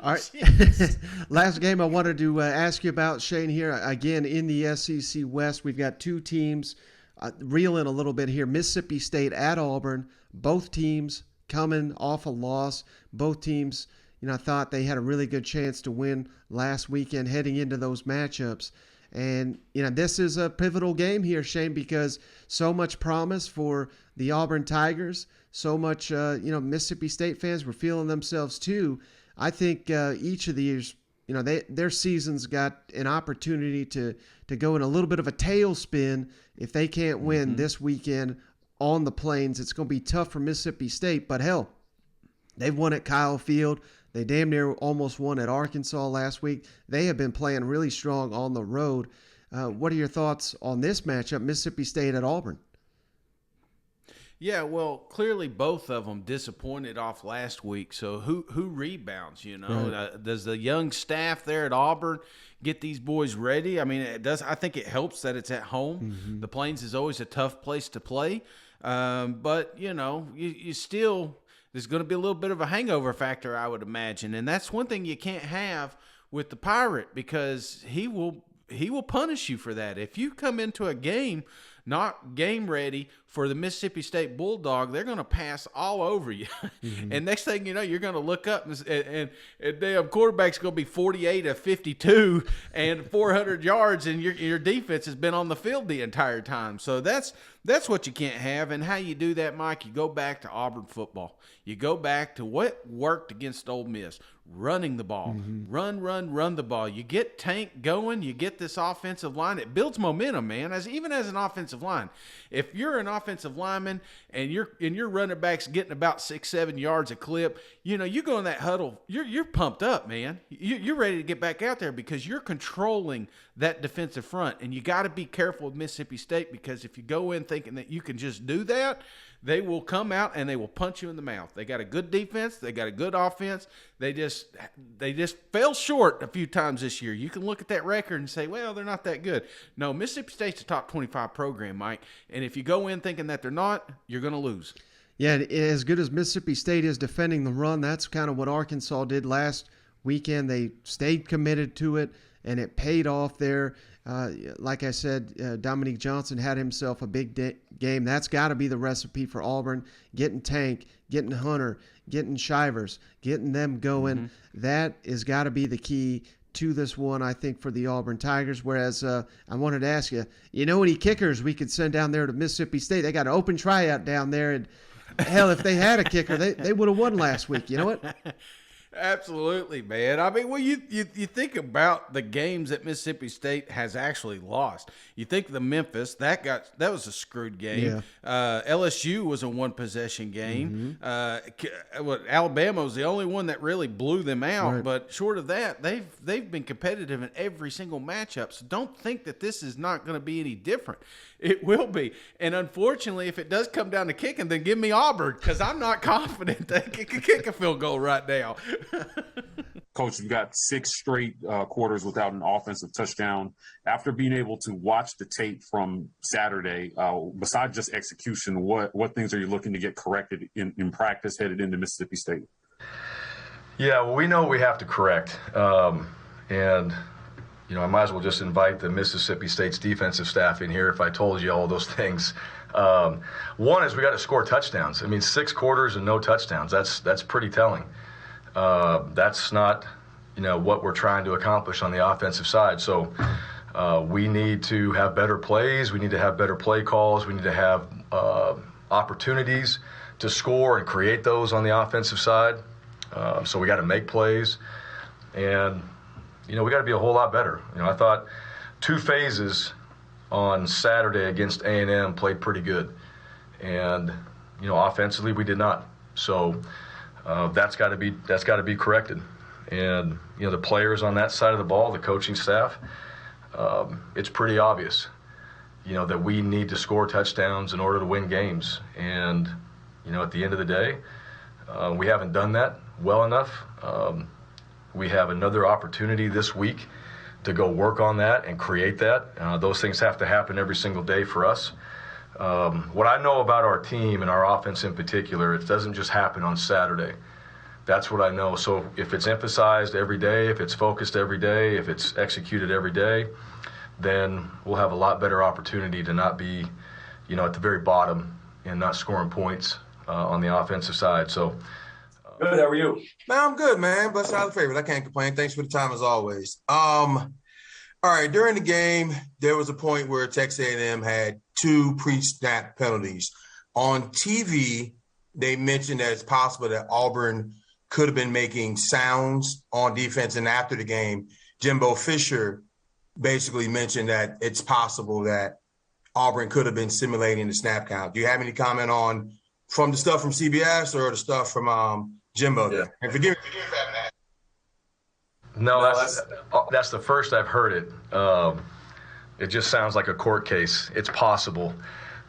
All right. Last game I wanted to ask you about, Shane, here. Again, in the SEC West, we've got two teams reeling a little bit here. Mississippi State at Auburn. Both teams coming off a loss. Both teams, I thought they had a really good chance to win last weekend heading into those matchups. And, this is a pivotal game here, Shane, because so much promise for the Auburn Tigers. So much, Mississippi State fans were feeling themselves too. I think each of these, their season's got an opportunity to go in a little bit of a tailspin if they can't win this weekend on the Plains. It's going to be tough for Mississippi State, but hell, they've won at Kyle Field. They damn near almost won at Arkansas last week. They have been playing really strong on the road. What are your thoughts on this matchup, Mississippi State at Auburn? Yeah, well, clearly both of them disappointed off last week. So who rebounds? Right. Does the young staff there at Auburn get these boys ready? I mean, it does. I think it helps that it's at home. The Plains is always a tough place to play, but you still there's going to be a little bit of a hangover factor, I would imagine, and that's one thing you can't have with the Pirate because he will punish you for that if you come into a game not game ready for the Mississippi State Bulldog. They're going to pass all over you. And next thing you know, you're going to look up and damn quarterback's going to be 48 of 52 and 400 yards, and your defense has been on the field the entire time. So that's what you can't have. And how you do that, Mike, you go back to Auburn football. You go back to what worked against Ole Miss. Running the ball. Run the ball. You get Tank going. You get this offensive line. It builds momentum, man, even as an offensive line. If you're an offensive lineman and your running back's getting about 6-7 yards a clip, you go in that huddle, you're pumped up, man. You're ready to get back out there because you're controlling that defensive front. And you got to be careful with Mississippi State because if you go in thinking that you can just do that, they will come out and they will punch you in the mouth. They got a good defense. They got a good offense. They just fell short a few times this year. You can look at that record and say, well, they're not that good. No, Mississippi State's a top 25 program, Mike. And if you go in thinking that they're not, you're going to lose. Yeah, as good as Mississippi State is defending the run, that's kind of what Arkansas did last weekend. They stayed committed to it, and it paid off there. Like I said, Dominique Johnson had himself a big game. That's got to be the recipe for Auburn, getting Tank, getting Hunter, getting Shivers, getting them going. That has got to be the key to this one, I think, for the Auburn Tigers. Whereas I wanted to ask you, any kickers we could send down there to Mississippi State? They got an open tryout down there, and hell, if they had a kicker, they would have won last week. You know what? Absolutely, man. I mean, well, you think about the games that Mississippi State has actually lost. You think the Memphis that was a screwed game. Yeah. LSU was a one possession game. Alabama was the only one that really blew them out. Right. But short of that, they've been competitive in every single matchup. So don't think that this is not going to be any different. It will be. And unfortunately, if it does come down to kicking, then give me Auburn because I'm not confident they can kick a field goal right now. Coach, you've got 6 straight quarters without an offensive touchdown. After being able to watch the tape from Saturday, besides just execution, what things are you looking to get corrected in practice headed into Mississippi State? Yeah, well, we know we have to correct. And I might as well just invite the Mississippi State's defensive staff in here if I told you all those things. One is we got to score touchdowns. I mean, 6 quarters and no touchdowns. That's pretty telling. That's not, what we're trying to accomplish on the offensive side. So we need to have better plays. We need to have better play calls. We need to have opportunities to score and create those on the offensive side. So we got to make plays. And we got to be a whole lot better. I thought 2 phases on Saturday against A&M played pretty good. And, offensively we did not. So that's got to be corrected. And, the players on that side of the ball, the coaching staff, it's pretty obvious, that we need to score touchdowns in order to win games. And, at the end of the day, we haven't done that well enough. We have another opportunity this week to go work on that and create that. Those things have to happen every single day for us. What I know about our team and our offense in particular, it doesn't just happen on Saturday. That's what I know. So if it's emphasized every day, if it's focused every day, if it's executed every day, then we'll have a lot better opportunity to not be, at the very bottom and not scoring points on the offensive side. So. Good. How are you? Man, I'm good, man. Blessed out of the favorite. I can't complain. Thanks for the time as always. All right. During the game, there was a point where Texas A&M had 2 pre-snap penalties. On TV, they mentioned that it's possible that Auburn could have been making sounds on defense. And after the game, Jimbo Fisher basically mentioned that it's possible that Auburn could have been simulating the snap count. Do you have any comment on from the stuff from CBS or the stuff from Jimbo there? And forgive me for having that. No, that's the first I've heard it. It just sounds like a court case. It's possible.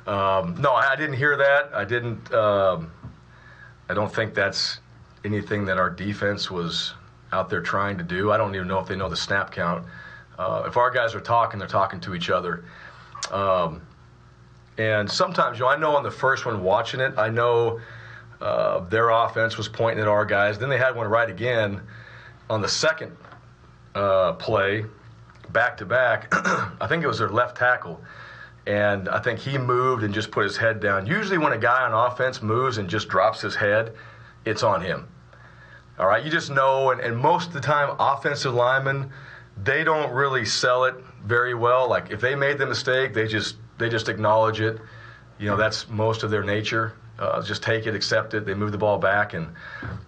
No, I didn't hear that. I didn't. I don't think that's anything that our defense was out there trying to do. I don't even know if they know the snap count. If our guys are talking, they're talking to each other. And sometimes, I know on the first one watching it, I know their offense was pointing at our guys. Then they had one right again on the second play, back-to-back. I think it was their left tackle. And I think he moved and just put his head down. Usually when a guy on offense moves and just drops his head, it's on him. All right, you just know, and most of the time, offensive linemen, they don't really sell it very well. Like, if they made the mistake, they just acknowledge it. That's most of their nature. Just take it, accept it. They move the ball back.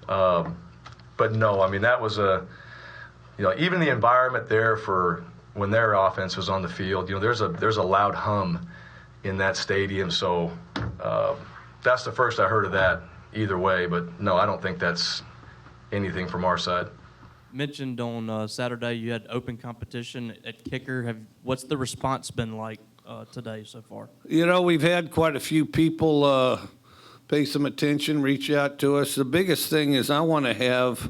But no, I mean, that was even the environment there for when their offense was on the field, there's a loud hum in that stadium. So that's the first I heard of that either way. But no, I don't think that's anything from our side. Mentioned on Saturday you had open competition at kicker. What's the response been like today so far? We've had quite a few people pay some attention, reach out to us. The biggest thing is I want to have,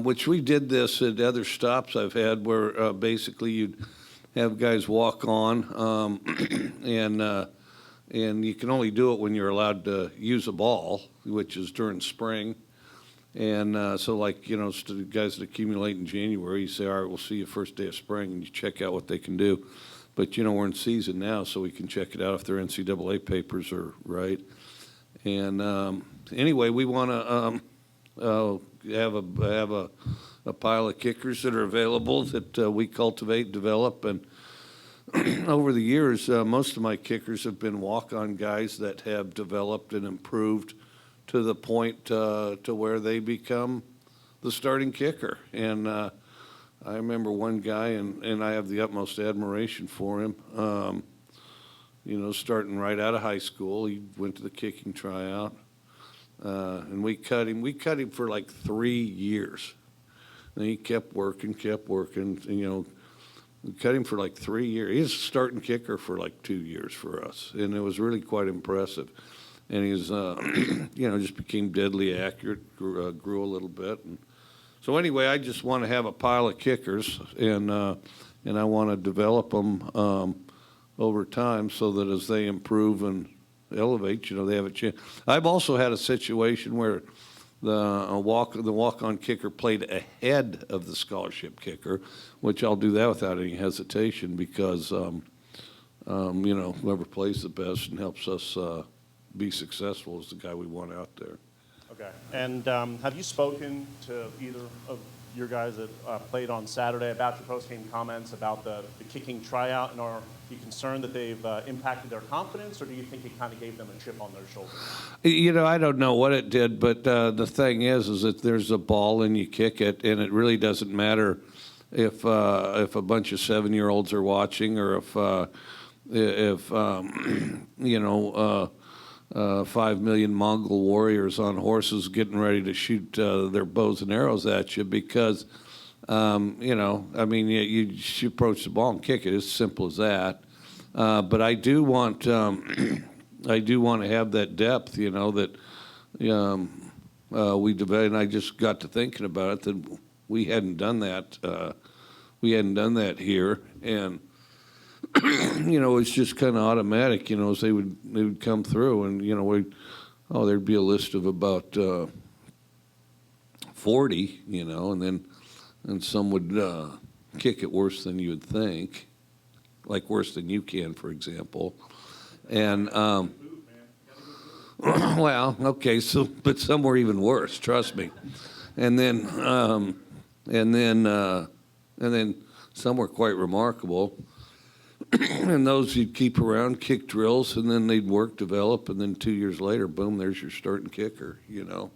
which we did this at other stops I've had, where basically you'd have guys walk on, and you can only do it when you're allowed to use a ball, which is during spring. And so, the guys that accumulate in January, you say, all right, we'll see you first day of spring, and you check out what they can do. But, we're in season now, so we can check it out if their NCAA papers are right. And anyway, we want to have a pile of kickers that are available that we cultivate, develop. And over the years, most of my kickers have been walk-on guys that have developed and improved to the point to where they become the starting kicker. And I remember one guy, and I have the utmost admiration for him, starting right out of high school. He went to the kicking tryout, and we cut him. We cut him for like 3 years. And he kept working, and, we cut him for like 3 years. He was a starting kicker for like 2 years for us, and it was really quite impressive. And he's, just became deadly accurate, grew a little bit. And so anyway, I just want to have a pile of kickers, and I want to develop them over time so that as they improve and elevate, they have a chance. I've also had a situation where the walk-on kicker played ahead of the scholarship kicker, which I'll do that without any hesitation because, whoever plays the best and helps us be successful is the guy we want out there. Okay. And have you spoken to either of your guys that played on Saturday about your post-game comments about the kicking tryout? And are you concerned that they've impacted their confidence, or do you think it kind of gave them a chip on their shoulder? I don't know what it did, but the thing is that there's a ball and you kick it, and it really doesn't matter if a bunch of 7-year-olds are watching or if 5 million Mongol warriors on horses getting ready to shoot their bows and arrows at you because, you approach the ball and kick it. It's simple as that. But I do want to have that depth, that we developed. And I just got to thinking about it that we hadn't done that. We hadn't done that here, and. It's just kind of automatic, as they would come through, and there'd be a list of about 40, you know, and some would kick it worse than you would think, like worse than you can, for example. And well, okay, so but some were even worse, trust me. And then some were quite remarkable. And those you'd keep around, kick drills, and then they'd work, develop, and then 2 years later, boom, there's your starting kicker, you know.